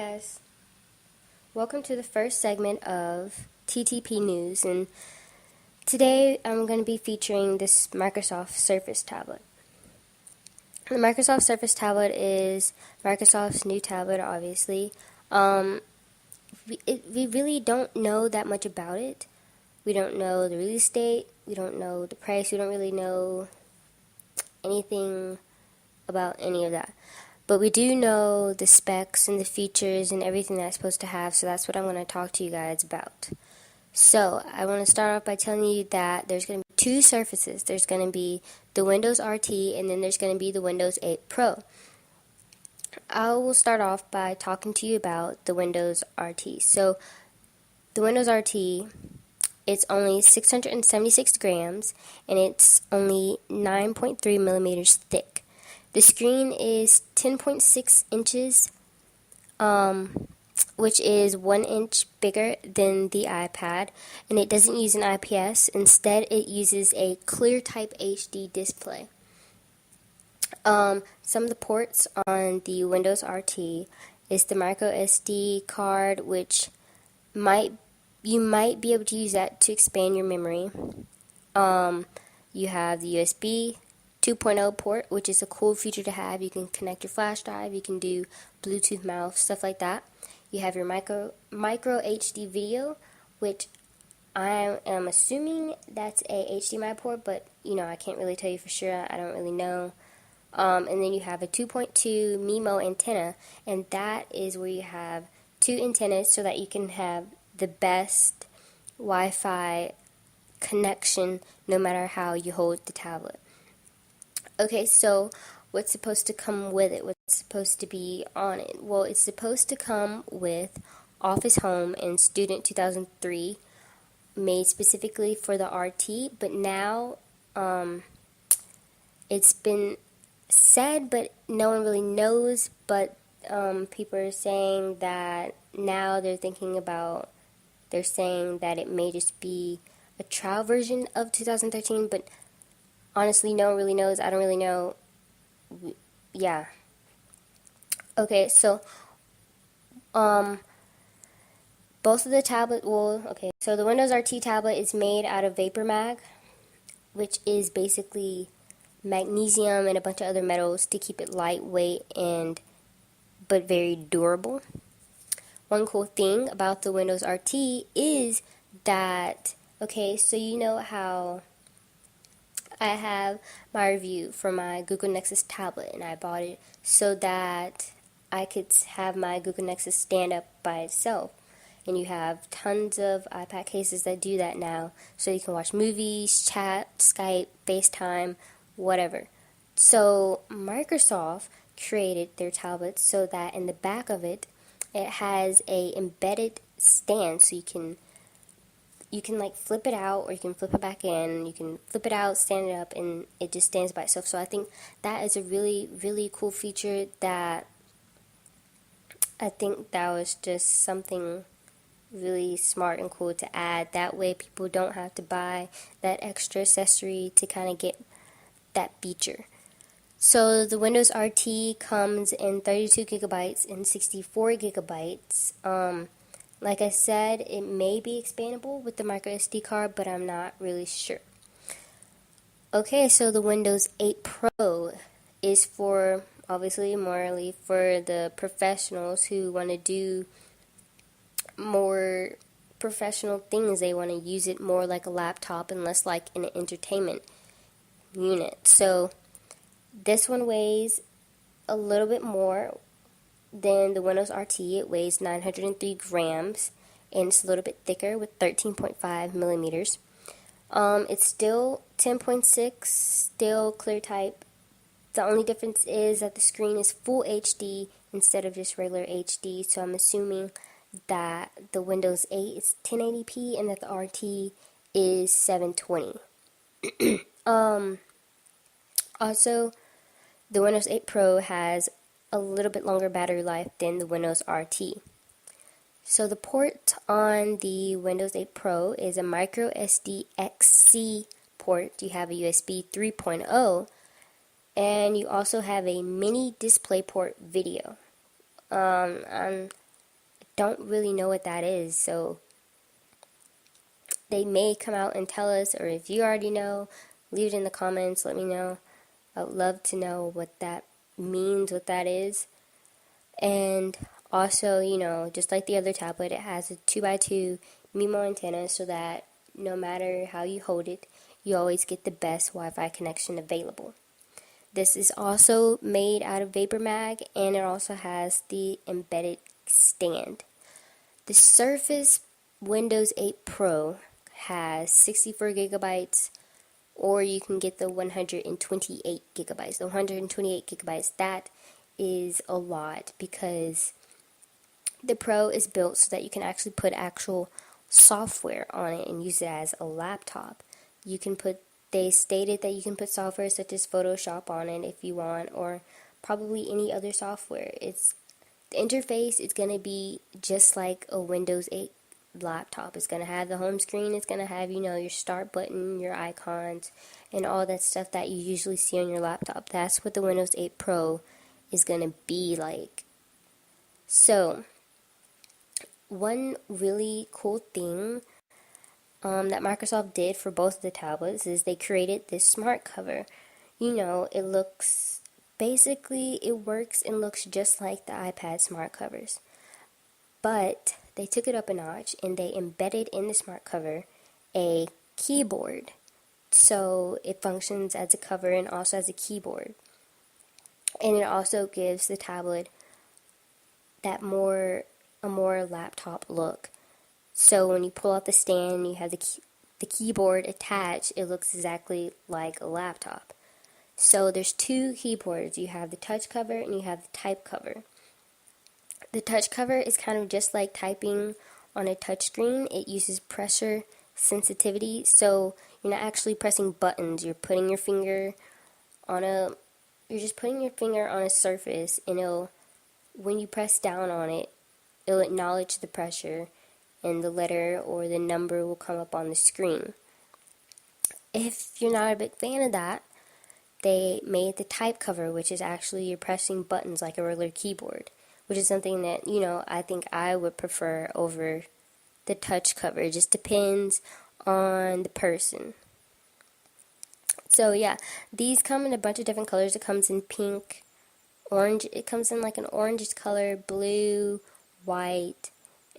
guys, welcome to the first segment of TTP News, and today I'm going to be featuring this Microsoft Surface tablet. The Microsoft Surface tablet is Microsoft's new tablet, obviously. We really don't know that much about it. We don't know the release date, we don't know the price, we don't really know anything about any of that. But we do know the specs and the features and everything that it's supposed to have, so that's what I'm going to talk to you guys about. So, I want to start off by telling you that there's going to be two Surfaces. There's going to be the Windows RT, and then there's going to be the Windows 8 Pro. I will start off by talking to you about the Windows RT. So, the Windows RT, it's only 676 grams, and it's only 9.3 millimeters thick. The screen is 10.6 inches, which is 1 inch bigger than the iPad, and it doesn't use an IPS. Instead, it uses a clear type HD display. Some of the ports on the Windows RT is the micro SD card, which you might be able to use that to expand your memory. You have the USB 2.0 port, which is a cool feature to have. You can connect your flash drive, you can do Bluetooth mouse, stuff like that. You have your micro HD video, which I am assuming that's a HDMI port, but I can't really tell you for sure. I don't really know. And then you have a 2.2 MIMO antenna, and that is where you have two antennas so that you can have the best Wi-Fi connection no matter how you hold the tablet. Okay, so what's supposed to come with it? What's supposed to be on it? Well, it's supposed to come with Office Home and Student 2003, made specifically for the RT, but now it's been said, but no one really knows, but people are saying that now they're saying that it may just be a trial version of 2013, but honestly, no one really knows. I don't really know. Yeah. Okay, so both of the so the Windows RT tablet is made out of Vapor Mag, which is basically magnesium and a bunch of other metals to keep it lightweight but very durable. One cool thing about the Windows RT is that, so you know how I have my review for my Google Nexus tablet, and I bought it so that I could have my Google Nexus stand up by itself. And you have tons of iPad cases that do that now, so you can watch movies, chat, Skype, FaceTime, whatever. So Microsoft created their tablet so that in the back of it, it has a embedded stand, so you can like flip it out, or you can flip it back in, you can flip it out, stand it up, and it just stands by itself. So I think that is a really, really cool feature that I think that was just something really smart and cool to add. That way people don't have to buy that extra accessory to kind of get that feature. So the Windows RT comes in 32 gigabytes and 64 gigabytes. Like I said, it may be expandable with the micro SD card, but I'm not really sure. Okay, so the Windows 8 Pro is for, obviously, morally, for the professionals who want to do more professional things. They want to use it more like a laptop and less like an entertainment unit. So this one weighs a little bit more than the Windows RT. It weighs 903 grams, and it's a little bit thicker with 13.5 millimeters. It's still 10.6, still clear type. The only difference is that the screen is full HD instead of just regular HD, so I'm assuming that the Windows 8 is 1080p and that the RT is 720. Also, the Windows 8 Pro has a little bit longer battery life than the Windows RT. So the port on the Windows 8 Pro is a micro SD XC port. You have a USB 3.0, and you also have a mini DisplayPort video. I'm don't really know what that is. So they may come out and tell us, or if you already know, leave it in the comments, let me know. I would love to know what that means, what that is. And also, just like the other tablet, it has a 2x2 MIMO antenna so that no matter how you hold it, you always get the best Wi-Fi connection available. This is also made out of Vapor Mag, and it also has the embedded stand. The Surface Windows 8 Pro has 64 gigabytes, or you can get the 128 gigabytes. The 128 gigabytes, that is a lot because the Pro is built so that you can actually put actual software on it and use it as a laptop. They stated that you can put software such as Photoshop on it if you want, or probably any other software. The interface is going to be just like a Windows 8 laptop. It's going to have the home screen, it's going to have, your start button, your icons, and all that stuff that you usually see on your laptop. That's what the Windows 8 Pro is going to be like. So, one really cool thing that Microsoft did for both of the tablets is they created this smart cover. It looks, basically, it works and looks just like the iPad smart covers. But they took it up a notch and they embedded in the smart cover a keyboard. So it functions as a cover and also as a keyboard. And it also gives the tablet a more laptop look. So when you pull out the stand, you have the keyboard attached, it looks exactly like a laptop. So there's two keyboards. You have the touch cover and you have the type cover. The touch cover is kind of just like typing on a touch screen. It uses pressure sensitivity, so you're not actually pressing buttons. You're just putting your finger on a surface, and when you press down on it, it'll acknowledge the pressure, and the letter or the number will come up on the screen. If you're not a big fan of that, they made the type cover, which is actually you're pressing buttons like a regular keyboard, which is something that, I think I would prefer over the touch cover. It just depends on the person. So yeah, these come in a bunch of different colors. It comes in pink, orange. It comes in like an orange color, blue, white,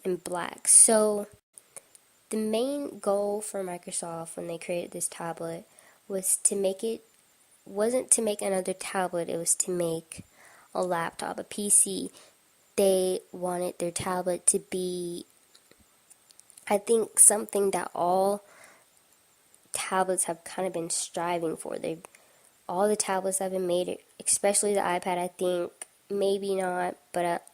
and black. So the main goal for Microsoft when they created this tablet wasn't to make another tablet, it was to make a laptop, a PC. They wanted their tablet to be, I think, something that all tablets have kind of been striving for. All the tablets that have been made, especially the iPad, I think, maybe not, but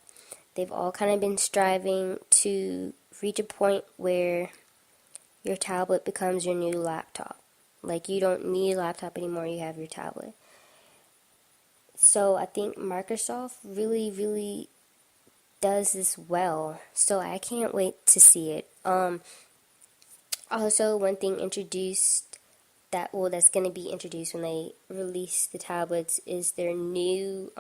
they've all kind of been striving to reach a point where your tablet becomes your new laptop. Like, you don't need a laptop anymore, you have your tablet. So I think Microsoft really, really does this well. So I can't wait to see it. Also, one thing that's going to be introduced when they release the tablets is their new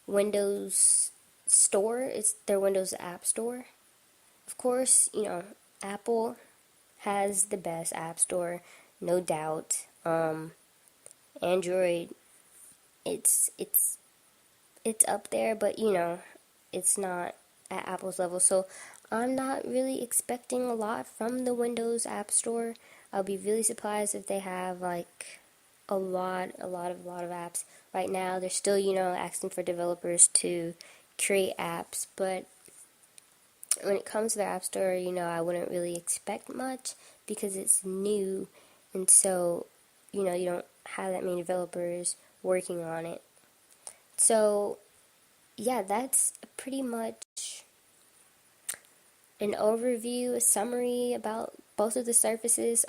Windows store. It's their Windows App Store. Of course, Apple has the best app store, no doubt. Android, it's up there, but it's not at Apple's level. So I'm not really expecting a lot from the Windows App Store. I'll be really surprised if they have like a lot of apps. Right now, they're still, asking for developers to create apps, but when it comes to the App Store, I wouldn't really expect much because it's new, and so, you don't have that many developers working on it. So, yeah, that's pretty much an overview, a summary about both of the Surfaces.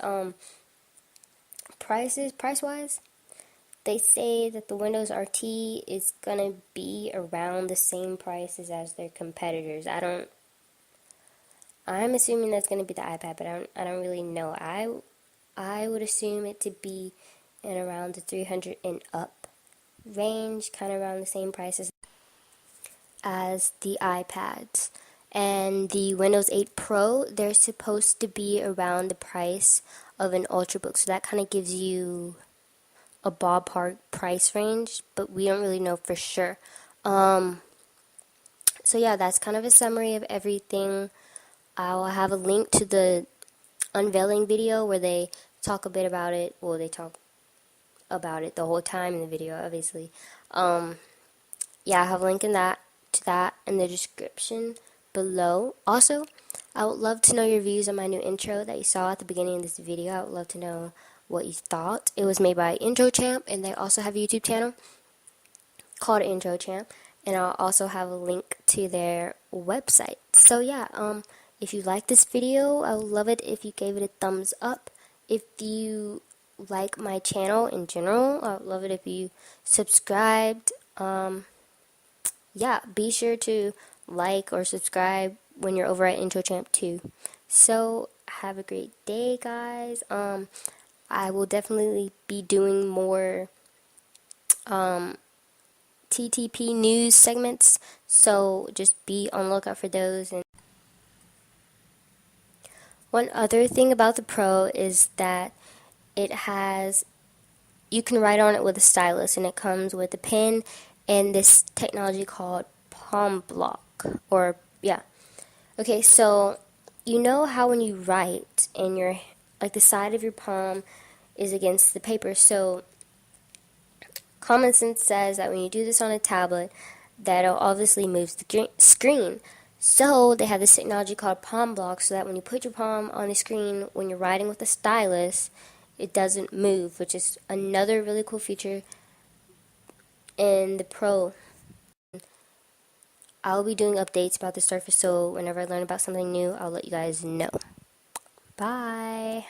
Price-wise, they say that the Windows RT is gonna be around the same prices as their competitors. I'm assuming that's gonna be the iPad, but I don't really know. I would assume it to be in around the 300 and up range, kind of around the same prices. as the iPads. And the Windows 8 Pro, they're supposed to be around the price of an Ultrabook. So that kind of gives you a ballpark price range, but we don't really know for sure. So yeah, that's kind of a summary of everything. I'll have a link to the unveiling video where they talk a bit about it. Well, they talk about it the whole time in the video, obviously. Yeah, I have a link to that in the description below. Also, I would love to know your views on my new intro that you saw at the beginning of this video. I would love to know what you thought. It was made by Intro Champ, and they also have a YouTube channel called Intro Champ, and I'll also have a link to their website. So yeah, if you like this video, I would love it if you gave it a thumbs up. If you like my channel in general, I would love it if you subscribed. Yeah, be sure to like or subscribe when you're over at Intro Champ too. So have a great day, guys. I will definitely be doing more TTP news segments, so just be on the lookout for those. And one other thing about the Pro is that it has, you can write on it with a stylus, and it comes with a pen and this technology called Palm Block, or yeah. Okay, so you know how when you write and your, like, the side of your palm is against the paper, so common sense says that when you do this on a tablet, that'll obviously move the screen. So they have this technology called palm block, so that when you put your palm on the screen when you're writing with a stylus, it doesn't move, which is another really cool feature in the Pro. I'll be doing updates about the Surface, so whenever I learn about something new, I'll let you guys know. Bye!